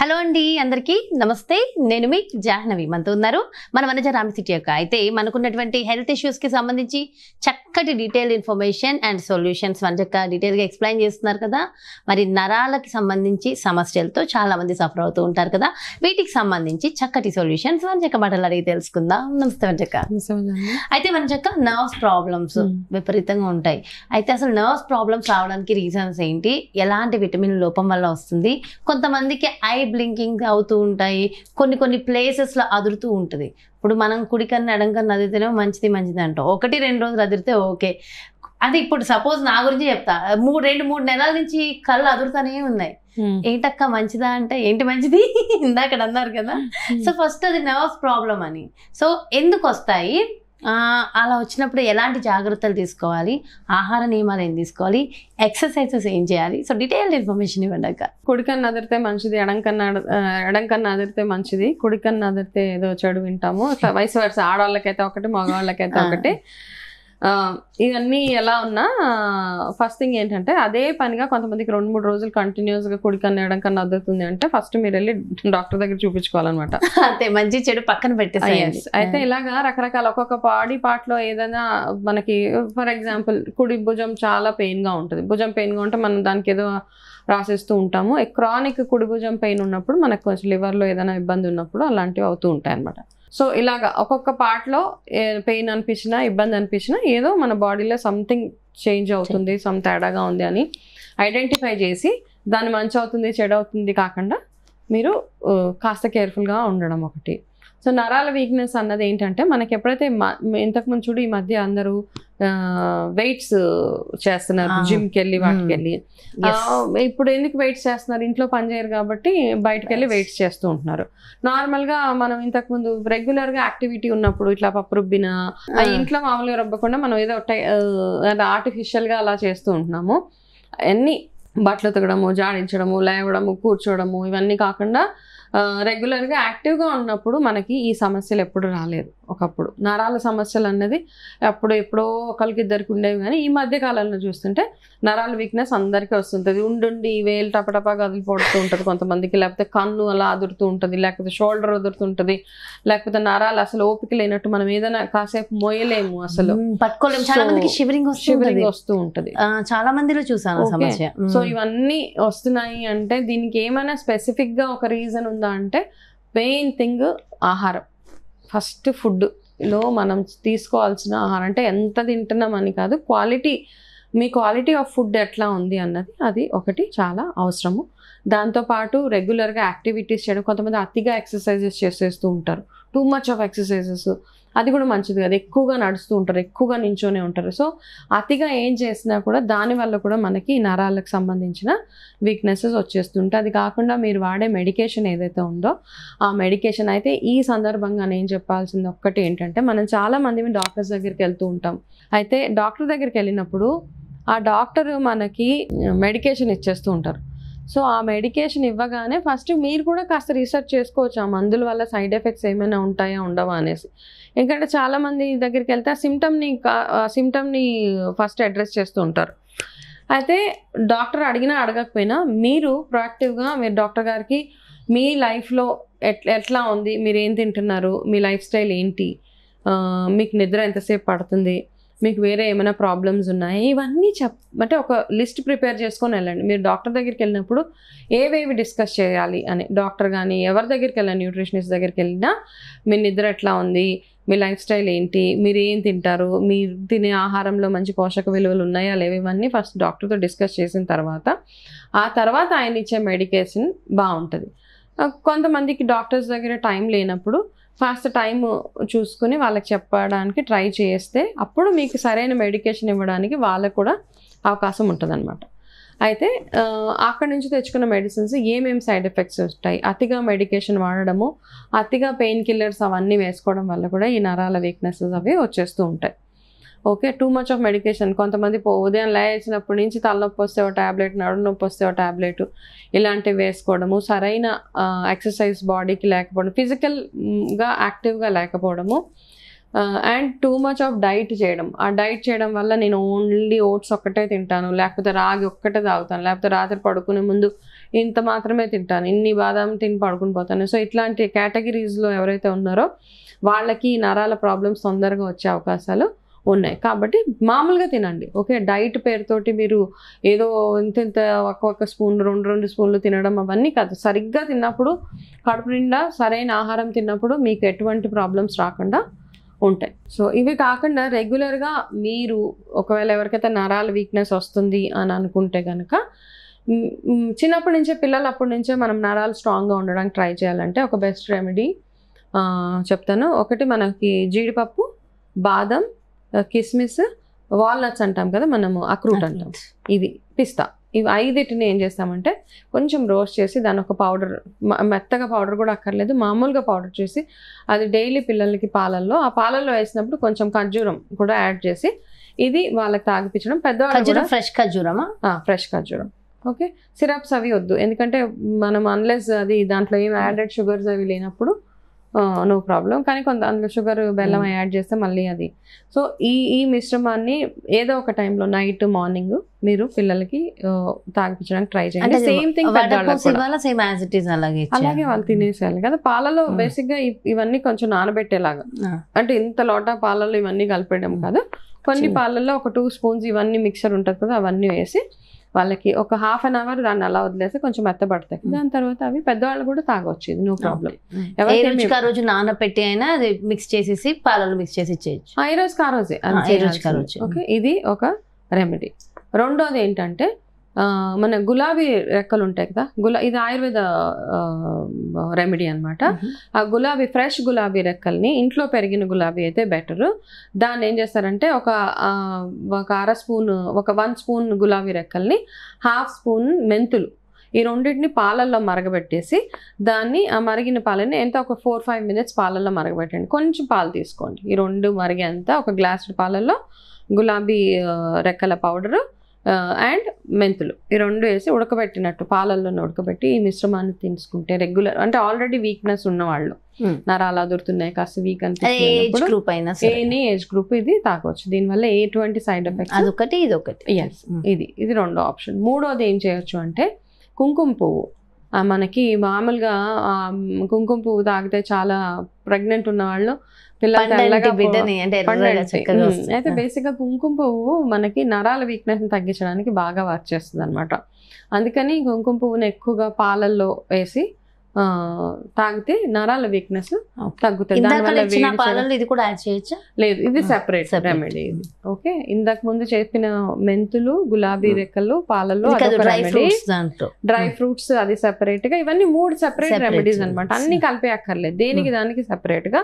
Hello అండి, అందరికీ నమస్తే. నేను మీ జాహ్నవి. మనతో ఉన్నారు మన మేనేజర్ రామిసిటీ యొక్క. అయితే మనకున్నటువంటి హెల్త్ ఇష్యూస్కి సంబంధించి చక్కటి డీటెయిల్డ్ ఇన్ఫర్మేషన్ అండ్ సొల్యూషన్స్ వంజక్క డీటెయిల్గా ఎక్స్ప్లెయిన్ చేస్తున్నారు కదా. మరి నరాలకి సంబంధించి సమస్యలతో చాలా మంది సఫర్ అవుతూ ఉంటారు కదా. వీటికి సంబంధించి చక్కటి సొల్యూషన్స్ వంజక్క మాటలు అడిగి తెలుసుకుందాం. నమస్తే వంజక్క. అయితే వంజక్క, నర్వ్స్ ప్రాబ్లమ్స్ విపరీతంగా ఉంటాయి. అయితే అసలు నర్వ్స్ ప్రాబ్లమ్స్ రావడానికి రీజన్స్ ఏంటి, ఎలాంటి విటమిన్ లోపం వల్ల వస్తుంది, కొంతమందికి ఐ బ్లింకింగ్ అవుతూ ఉంటాయి, కొన్ని ప్లేసెస్లో అదురుతూ ఉంటుంది. ఇప్పుడు మనం కుడికన్ను ఎడంకన్ను అదిరితేనే మంచిది అంటాం. 1-2 రోజులు అదిరితే ఓకే. అది ఇప్పుడు సపోజ్ నా గురించి చెప్తా, 2-3 నెలల నుంచి కళ్ళు అదురుతానే ఉన్నాయి. ఏంటక్క మంచిదా అంటే ఏంటి మంచిది ఇందాక అన్నారు కదా. సో ఫస్ట్ అది నర్వ్స్ ప్రాబ్లం అని. సో ఎందుకు వస్తాయి, అలా వచ్చినప్పుడు ఎలాంటి జాగ్రత్తలు తీసుకోవాలి, ఆహార నియమాలు ఏం తీసుకోవాలి, ఎక్సర్సైజెస్ ఏం చేయాలి, సో డీటెయిల్డ్ ఇన్ఫర్మేషన్ ఇవ్వండి అక్క. కుడికన్ను అదిరితే మంచిది, ఎడంకన్ను అదిరితే మంచిది, కుడికన్ను అదిరితే ఏదో చెడు వింటాము. ఇట్లా వయసు వరుస ఆడవాళ్ళకైతే ఒకటి, మగవాళ్ళకైతే ఒకటి. ఇవన్నీ ఎలా ఉన్నా ఫస్ట్ థింగ్ ఏంటంటే, అదే పనిగా కొంతమందికి 2-3 రోజులు కంటిన్యూస్గా కుడికన్ను ఎడంకన్ను అదురుతుంది అంటే ఫస్ట్ మీరు వెళ్ళి డాక్టర్ దగ్గర చూపించుకోవాలన్నమాట. అంతే, మంచి చెడు పక్కన పెట్టేసి. అయితే ఇలాగా రకరకాల ఒక్కొక్క బాడీ పార్ట్లో ఏదైనా మనకి, ఫర్ ఎగ్జాంపుల్ కుడి భుజం చాలా పెయిన్గా ఉంటుంది. భుజం పెయిన్గా ఉంటే మనం దానికి ఏదో రాసేస్తూ ఉంటాము. క్రానిక్ కుడి భుజం పెయిన్ ఉన్నప్పుడు మనకు కొంచెం లివర్లో ఏదైనా ఇబ్బంది ఉన్నప్పుడు అలాంటివి అవుతూ ఉంటాయి అన్నమాట. సో ఇలాగా ఒక్కొక్క పార్ట్లో పెయిన్ అనిపించినా, ఇబ్బంది అనిపించినా ఏదో మన బాడీలో సంథింగ్ చేంజ్ అవుతుంది, సమ్ తేడాగా ఉంది అని ఐడెంటిఫై చేసి దాన్ని మంచి అవుతుంది చెడు అవుతుంది కాకుండా మీరు కాస్త కేర్ఫుల్గా ఉండడం ఒకటి. సో నరాల వీక్నెస్ అన్నది ఏంటంటే, మనకి ఎప్పుడైతే ఇంతకుముందు చూడు ఈ మధ్య అందరూ వెయిట్స్ చేస్తున్నారు, జిమ్కి వెళ్ళి వాటికి వెళ్ళి. ఇప్పుడు ఎందుకు వెయిట్స్ చేస్తున్నారు, ఇంట్లో పని చేయరు కాబట్టి బయటకు వెళ్ళి వెయిట్స్ చేస్తూ ఉంటున్నారు. నార్మల్గా మనం ఇంతకుముందు రెగ్యులర్గా యాక్టివిటీ ఉన్నప్పుడు ఇట్లా పప్పు రుబ్బిన ఇంట్లో మామూలుగా రుబ్బకుండా మనం ఏదో ఆర్టిఫిషియల్గా అలా చేస్తూ ఉంటున్నాము. అన్నీ బట్టలు ఉతకడము, జాడించడము, లేవడము, కూర్చోవడము, ఇవన్నీ కాకుండా రెగ్యులర్గా యాక్టివ్గా ఉన్నప్పుడు మనకి ఈ సమస్యలు ఎప్పుడు రాలేదు. ఒకప్పుడు నరాల సమస్యలు అన్నది ఎప్పుడో ఒకరికిద్దరికి ఉండేవి, కానీ ఈ మధ్య కాలంలో చూస్తుంటే నరాల వీక్నెస్ అందరికీ వస్తుంటుంది. ఉండి వేలు టపటపా కదిలిపోతూ ఉంటుంది కొంతమందికి, లేకపోతే కన్ను అలా అదురుతూ ఉంటుంది, లేకపోతే షోల్డర్ అదురుతుంటుంది, లేకపోతే నరాలు అసలు ఓపిక లేనట్టు మనం ఏదైనా కాసేపు మోయలేము, అసలు పట్టుకోలేము. చాలా మందికి షివరింగ్ వస్తూ ఉంటుంది, చాలా మందిలో చూసాను సమస్య. సో ఇవన్నీ వస్తున్నాయి అంటే దీనికి ఏమైనా స్పెసిఫిక్గా ఒక రీజన్ ఉందా అంటే, మెయిన్ థింగ్ ఆహారం. ఫస్ట్ ఫుడ్లో మనం తీసుకోవాల్సిన ఆహారం అంటే ఎంత తింటున్నామని కాదు, మీ క్వాలిటీ ఆఫ్ ఫుడ్ ఎట్లా ఉంది అన్నది అది ఒకటి చాలా అవసరము. దాంతోపాటు రెగ్యులర్గా యాక్టివిటీస్ చేయడం. కొంతమంది అతిగా ఎక్సర్సైజెస్ చేసేస్తూ ఉంటారు, టూ మచ్ ఆఫ్ ఎక్సర్సైజెస్, అది కూడా మంచిది కాదు. ఎక్కువగా నడుస్తూ ఉంటారు, ఎక్కువగా నించోనే ఉంటారు. సో అతిగా ఏం చేసినా కూడా దానివల్ల కూడా మనకి నరాలకు సంబంధించిన వీక్నెసెస్ వచ్చేస్తుంటాయి. అది కాకుండా మీరు వాడే మెడికేషన్ ఏదైతే ఉందో ఆ మెడికేషన్ అయితే, ఈ సందర్భంగా నేను చెప్పాల్సింది ఒక్కటి ఏంటంటే, మనం చాలామంది డాక్టర్స్ దగ్గరికి వెళ్తూ ఉంటాం. అయితే డాక్టర్ దగ్గరికి వెళ్ళినప్పుడు ఆ డాక్టర్ మనకి మెడికేషన్ ఇచ్చేస్తూ ఉంటారు. సో ఆ మెడికేషన్ ఇవ్వగానే ఫస్ట్ మీరు కూడా కాస్త రీసెర్చ్ చేసుకోవచ్చు, ఆ మందుల వల్ల సైడ్ ఎఫెక్ట్స్ ఏమైనా ఉంటాయా ఉండవా అనేసి. ఎందుకంటే చాలామంది దగ్గరికి వెళ్తే ఆ సిమ్టమ్ని ఫస్ట్ అడ్రస్ చేస్తూ ఉంటారు. అయితే డాక్టర్ అడిగినా అడగకపోయినా మీరు ప్రొయాక్టివ్గా మీరు డాక్టర్ గారికి మీ లైఫ్లో ఎట్లా ఉంది, మీరు ఏం తింటున్నారు, మీ లైఫ్ స్టైల్ ఏంటి, మీకు నిద్ర ఎంతసేపు పడుతుంది, మీకు వేరే ఏమైనా ప్రాబ్లమ్స్ ఉన్నాయి, ఇవన్నీ అంటే ఒక లిస్ట్ ప్రిపేర్ చేసుకొని వెళ్ళండి. మీరు డాక్టర్ దగ్గరికి వెళ్ళినప్పుడు ఏవేవి డిస్కస్ చేయాలి అని డాక్టర్ కానీ ఎవరి దగ్గరికి వెళ్ళినా, న్యూట్రిషనిస్ట్ దగ్గరికి వెళ్ళినా మీ నిద్ర ఎట్లా ఉంది, మీ లైఫ్ స్టైల్ ఏంటి, మీరు ఏం తింటారు, మీరు తినే ఆహారంలో మంచి పోషక విలువలు ఉన్నాయా లేవు, ఇవన్నీ ఫస్ట్ డాక్టర్తో డిస్కస్ చేసిన తర్వాత ఆ తర్వాత ఆయన ఇచ్చే మెడికేషన్ బాగుంటుంది. కొంతమందికి డాక్టర్స్ దగ్గర టైం లేనప్పుడు ఫాస్ట్ టైం చూసుకుని వాళ్ళకి చెప్పడానికి ట్రై చేస్తే అప్పుడు మీకు సరైన మెడికేషన్ ఇవ్వడానికి వాళ్ళకు కూడా అవకాశం ఉంటుంది అన్నమాట. అయితే అక్కడి నుంచి తెచ్చుకున్న మెడిసిన్స్ ఏమేమి సైడ్ ఎఫెక్ట్స్ ఉంటాయి, అతిగా మెడికేషన్ వాడడము, అతిగా పెయిన్ కిల్లర్స్ అవన్నీ వేసుకోవడం వల్ల కూడా ఈ నరాల వీక్నెసెస్ అవి వచ్చేస్తూ ఉంటాయి. Okay, too much of medication. కొంతమంది ఉదయం లేచినప్పటి నుంచి తలనొప్పి వస్తే ఒక ట్యాబ్లెట్, నడుము నొప్పి వస్తే ఒక ట్యాబ్లెట్, ఇలాంటివి వేసుకోవడము, సరైన ఎక్సర్సైజ్ బాడీకి లేకపోవడం, ఫిజికల్గా యాక్టివ్గా లేకపోవడము, and too much of diet చేయడం. ఆ డైట్ చేయడం వల్ల నేను ఓన్లీ ఓట్స్ ఒక్కటే తింటాను, లేకపోతే రాగి ఒక్కటే తాగుతాను, లేకపోతే రాత్రి పడుకునే ముందు ఇంత మాత్రమే తింటాను, ఇన్ని బాదాం తిని పడుకుని పోతాను. సో ఇట్లాంటి కేటగిరీస్లో ఎవరైతే ఉన్నారో వాళ్ళకి నరాల ప్రాబ్లమ్స్ తొందరగా వచ్చే అవకాశాలు ఉన్నాయి. కాబట్టి మామూలుగా తినండి, ఓకే. డైట్ పేరుతోటి మీరు ఏదో ఇంత ఒక్కొక్క స్పూన్ 2 స్పూన్లు తినడం అవన్నీ కాదు. సరిగ్గా తిన్నప్పుడు, కడుపు నిండా సరైన ఆహారం తిన్నప్పుడు మీకు ఎటువంటి ప్రాబ్లమ్స్ రాకుండా ఉంటాయి. సో ఇవి కాకుండా రెగ్యులర్గా మీరు ఒకవేళ ఎవరికైతే నరాల వీక్నెస్ వస్తుంది అని అనుకుంటే కనుక చిన్నప్పటి నుంచే, పిల్లలు అప్పటి నుంచే మనం నరాలు స్ట్రాంగ్గా ఉండడానికి ట్రై చేయాలంటే ఒక బెస్ట్ రెమెడీ చెప్తాను. ఒకటి మనకి జీడిపప్పు, బాదం, కిస్మిస్, వాల్నట్స్ అంటాం కదా మనము, అక్రూట్ అంటాం, ఇవి పిస్తా, ఇవి 5 ఏం చేస్తామంటే కొంచెం రోస్ట్ చేసి దాని ఒక పౌడర్, మెత్తగా పౌడర్ కూడా అక్కర్లేదు, మామూలుగా పౌడర్ చేసి అది డైలీ పిల్లలకి పాలల్లో, ఆ పాలల్లో వేసినప్పుడు కొంచెం ఖర్జూరం కూడా యాడ్ చేసి ఇది వాళ్ళకి తాగిపించడం. పెద్దవాళ్ళు ఫ్రెష్ ఖర్జూరమా? ఫ్రెష్ ఖర్జూరం, ఓకే. సిరప్స్ అవి వద్దు, ఎందుకంటే మనం అన్లెస్ అది దాంట్లో ఏం యాడెడ్ షుగర్స్ అవి లేనప్పుడు నో ప్రాబ్లం. కానీ కొంత అందులో షుగర్, బెల్లం యాడ్ చేస్తే మళ్ళీ అది. సో ఈ మిశ్రమాన్ని ఏదో ఒక టైంలో నైట్, మార్నింగ్ మీరు పిల్లలకి తాగిపించడానికి ట్రై చేయండి. సేమ్ థింగ్ అలాగే వాళ్ళు తినేసేయాలి కదా. పాలలో బేసిక్గా ఇవన్నీ కొంచెం నానబెట్టేలాగా, అంటే ఇంత లోటా పాలలో ఇవన్నీ కలిపేయడం కాదు, కొన్ని పాలల్లో ఒక 2 స్పూన్స్ ఇవన్నీ మిక్చర్ ఉంటుంది కదా, అవన్నీ వేసి వాళ్ళకి ఒక ½ అన్ అవర్ దాన్ని అలా వదిలేసి కొంచెం మెత్తబడతాయి. దాని తర్వాత అవి పెద్దవాళ్ళు కూడా తాగొచ్చు, ఇది నో ప్రాబ్లం. ఆ రోజు నానబెట్టి అయినా అది మిక్స్ చేసేసి పాలలో మిక్స్ చేసి ఇచ్చేయచ్చు. ఈ రోజుకి ఆ రోజే, ఓకే. ఇది ఒక రెమెడీ. రెండోది ఏంటంటే మన గులాబీ రెక్కలు ఉంటాయి కదా, ఇది ఆయుర్వేద రెమెడీ అనమాట. ఆ ఫ్రెష్ గులాబీ రెక్కల్ని, ఇంట్లో పెరిగిన గులాబీ అయితే బెటరు. దాన్ని ఏం చేస్తారంటే ఒక 1 స్పూన్ గులాబీ రెక్కల్ని, 1/2 స్పూన్ మెంతులు, ఈ రెండింటిని పాలల్లో మరగబెట్టేసి దాన్ని ఆ మరిగిన పాలని ఎంత ఒక 4-5 మినిట్స్ పాలల్లో మరగబెట్టండి. కొంచెం పాలు తీసుకోండి, ఈ 2 మరిగేంత ఒక గ్లాసు పాలల్లో గులాబీ రెక్కల పౌడరు అండ్ మెంతులు, ఈ 2 వేసి ఉడకబెట్టినట్టు పాలల్లోనే ఉడకబెట్టి ఈ మిశ్రమాన్ని తీసుకుంటే రెగ్యులర్, అంటే ఆల్రెడీ వీక్నెస్ ఉన్న వాళ్ళు, నరాలు అదురుతున్నాయి, కాస్త వీక్ అనిపిస్తుంది, ఎనీ ఏజ్ గ్రూప్ ఇది తాగొచ్చు. దీనివల్ల ఎటువంటి సైడ్ ఎఫెక్ట్స్, అదొకటి ఇదొకటి. ఇది రెండో ఆప్షన్. మూడోది ఏం చేయొచ్చు అంటే కుంకుమ పువ్వు. మనకి మామూలుగా కుంకుమ పువ్వు తాగితే చాలా ప్రెగ్నెంట్ ఉన్న వాళ్ళు, అయితే బేసిక్ గా కుంకుమ పువ్వు మనకి నరాల వీక్నెస్ ని తగ్గించడానికి బాగా వర్క్ చేస్తుంది అనమాట. అందుకని కుంకుమ పువ్వుని ఎక్కువగా పాలల్లో వేసి తాగితే నరాల వీక్నెస్ తగ్గుతుంది. లేదు, ఇది సెపరేట్ రెమెడీ ఇది, ఓకే. ఇందాక ముందు చెప్పిన మెంతులు, గులాబీ రెక్కలు పాలల్లో, డ్రై ఫ్రూట్స్ అది సెపరేట్ గా, ఇవన్నీ 3 సెపరేట్ రెమెడీస్ అనమాట. అన్ని కలిపే అక్కర్లేదు, దేనికి దానికి సెపరేట్ గా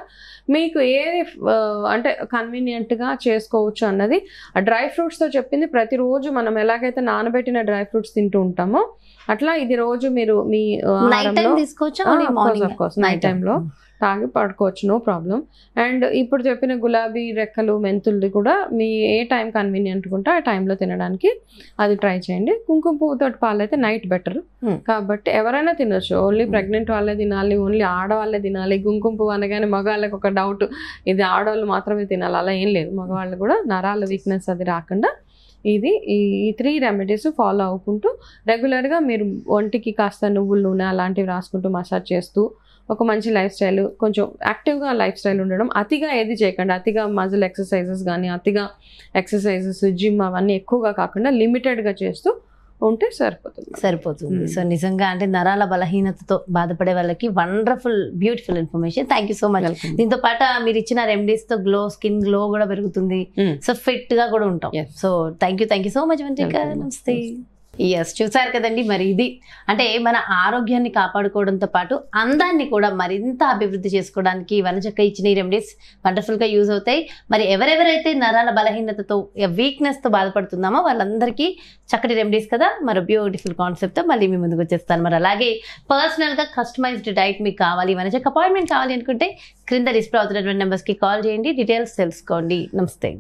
మీకు ఏది అంటే కన్వీనియంట్ గా చేసుకోవచ్చు అన్నది. ఆ డ్రై ఫ్రూట్స్ తో చెప్పింది ప్రతిరోజు మనం ఎలాగైతే నానబెట్టిన డ్రై ఫ్రూట్స్ తింటూ ఉంటామో అట్లా ఇది రోజు మీరు మీ నైట్ టైంలో తాగి పడుకోవచ్చు, నో ప్రాబ్లం. అండ్ ఇప్పుడు చెప్పిన గులాబీ రెక్కలు, మెంతులది కూడా మీ ఏ టైం కన్వీనియంట్ ఉంటే ఆ టైంలో తినడానికి అది ట్రై చేయండి. కుంకుమ పువ్వుతో పాలు అయితే నైట్ బెటర్, కాబట్టి ఎవరైనా తినొచ్చు. ఓన్లీ ప్రెగ్నెంట్ వాళ్ళే తినాలి, ఓన్లీ ఆడవాళ్ళే తినాలి. కుంకుమ పువ్వు అనగానే మగవాళ్ళకి ఒక డౌట్, ఇది ఆడవాళ్ళు మాత్రమే తినాలి, అలా ఏం లేదు. మగవాళ్ళు కూడా నరాల వీక్నెస్ అది రాకుండా ఈ 3 రెమెడీస్ ఫాలో అవ్వకుంటూ రెగ్యులర్గా మీరు ఒంటికి కాస్త నువ్వుల నూనె అలాంటివి రాసుకుంటూ మసాజ్ చేస్తూ ఒక మంచి లైఫ్ స్టైల్, కొంచెం యాక్టివ్గా లైఫ్ స్టైల్ ఉండడం. అతిగా ఏది చేయకండి, అతిగా మజిల్ ఎక్సర్సైజెస్ కానీ అతిగా ఎక్సర్సైజెస్, జిమ్ అవన్నీ ఎక్కువగా కాకుండా లిమిటెడ్గా చేస్తూ ఉంటే సరిపోతుంది. సో నిజంగా అంటే నరాల బలహీనతతో బాధపడే వాళ్ళకి wonderful beautiful information. Thank you so much. దీంతో పాటు మీరు ఇచ్చిన రెమెడీస్ తో స్కిన్ గ్లో కూడా పెరుగుతుంది, సో ఫిట్ గా కూడా ఉంటాం. So thank you so much వంటిక. నమస్తే. ఎస్, చూసారు కదండి. మరి ఇది అంటే మన ఆరోగ్యాన్ని కాపాడుకోవడంతో పాటు అందాన్ని కూడా మరింత అభివృద్ధి చేసుకోవడానికి వనజక్క ఇచ్చిన ఈ రెమెడీస్ వండర్ఫుల్గా యూజ్ అవుతాయి. మరి ఎవరెవరైతే నరాల బలహీనతతో, వీక్నెస్తో బాధపడుతున్నామో వాళ్ళందరికీ చక్కటి రెమెడీస్ కదా. మరి బ్యూటిఫుల్ కాన్సెప్ట్తో మళ్ళీ మీ ముందుకు వచ్చేస్తాను. మరి అలాగే పర్సనల్గా కస్టమైజ్డ్ డైట్ మీకు కావాలి, వనజక్క అపాయింట్మెంట్ కావాలి అనుకుంటే క్రింద డిస్ప్లే అవుతున్నటువంటి నెంబర్స్కి కాల్ చేయండి, డీటెయిల్స్ తెలుసుకోండి. నమస్తే.